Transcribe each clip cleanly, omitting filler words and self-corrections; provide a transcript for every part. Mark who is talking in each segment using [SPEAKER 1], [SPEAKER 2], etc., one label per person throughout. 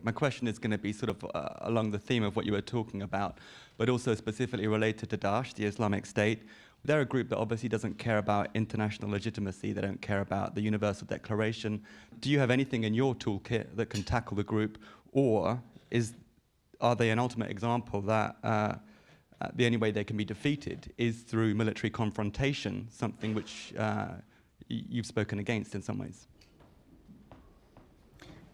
[SPEAKER 1] My question is going to be sort of along the theme of what you were talking about, but also specifically related to Daesh, the Islamic State. They're a group that obviously doesn't care about international legitimacy. They don't care about the Universal Declaration. Do you have anything in your toolkit that can tackle the group, or are they an ultimate example that the only way they can be defeated is through military confrontation, something which you've spoken against in some ways?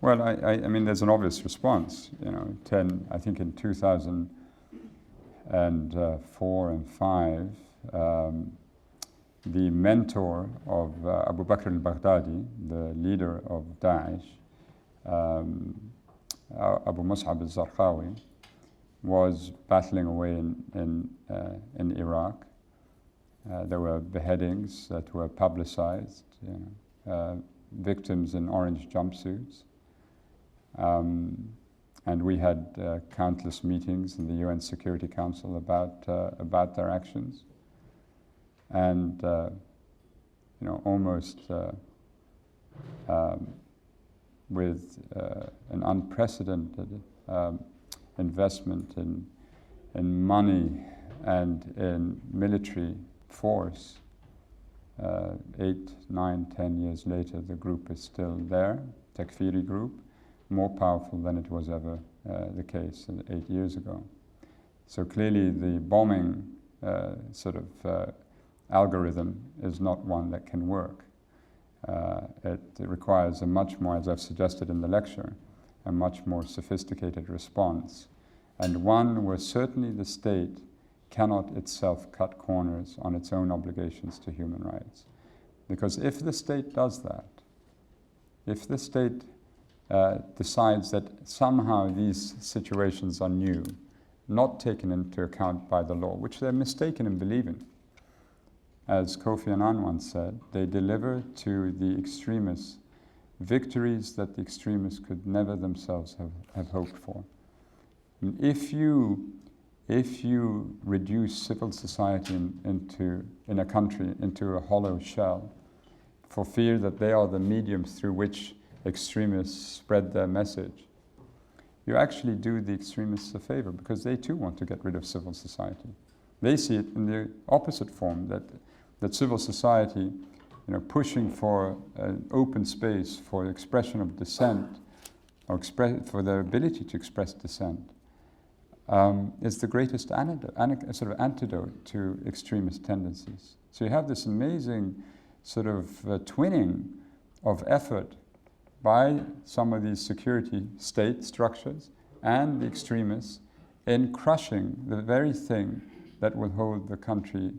[SPEAKER 2] Well, I mean, there's an obvious response. I think in 2004 and 5, the mentor of Abu Bakr al-Baghdadi, the leader of Daesh, Abu Mus'ab al-Zarqawi, was battling away in Iraq. There were beheadings that were publicized, victims in orange jumpsuits. And we had countless meetings in the UN Security Council about their actions. And almost with an unprecedented investment in money and in military force, 8, 9, 10 years later, the group is still there, Takfiri group, more powerful than it was ever the case 8 years ago. So clearly the bombing algorithm is not one that can work. It requires a much more, as I've suggested in the lecture, a much more sophisticated response, and one where certainly the state cannot itself cut corners on its own obligations to human rights. Because if the state does that, if the state decides that somehow these situations are new, not taken into account by the law, which they're mistaken in believing. As Kofi Annan once said, they deliver to the extremists victories that the extremists could never themselves have hoped for. And if you reduce civil society in a country into a hollow shell for fear that they are the mediums through which extremists spread their message, you actually do the extremists a favor, because they too want to get rid of civil society. They see it in the opposite form, that civil society, pushing for an open space for expression of dissent, or for their ability to express dissent, is the greatest antidote to extremist tendencies. So you have this amazing twinning of effort by some of these security state structures and the extremists in crushing the very thing that will hold the country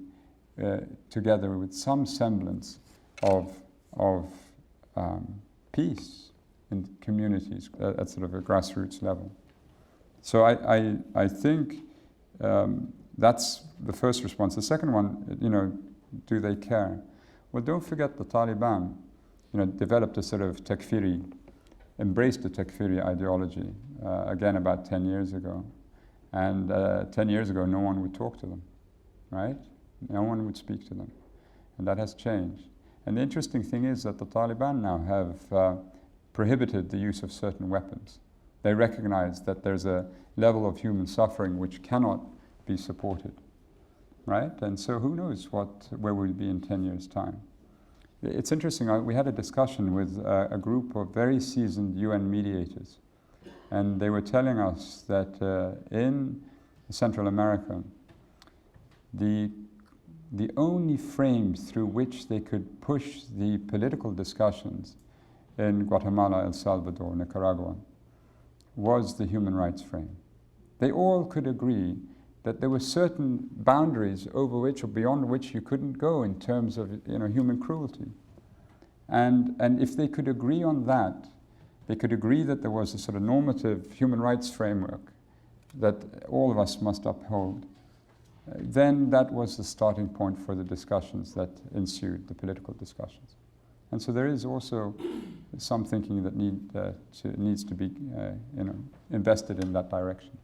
[SPEAKER 2] together with some semblance of peace in communities at a grassroots level. So I think that's the first response. The second one, do they care? Well, don't forget the Taliban, developed a embraced the Takfiri ideology, again about 10 years ago. And 10 years ago, no one would talk to them, right? No one would speak to them. And that has changed. And the interesting thing is that the Taliban now have prohibited the use of certain weapons. They recognize that there's a level of human suffering which cannot be supported, right? And so who knows where we'll be in 10 years' time. It's interesting, we had a discussion with a group of very seasoned UN mediators, and they were telling us that in Central America, the only frame through which they could push the political discussions in Guatemala, El Salvador, Nicaragua, was the human rights frame. They all could agree that there were certain boundaries over which or beyond which you couldn't go in terms of human cruelty. And if they could agree on that, they could agree that there was a normative human rights framework that all of us must uphold, then that was the starting point for the discussions that ensued, the political discussions. And so there is also some thinking that needs to be invested in that direction.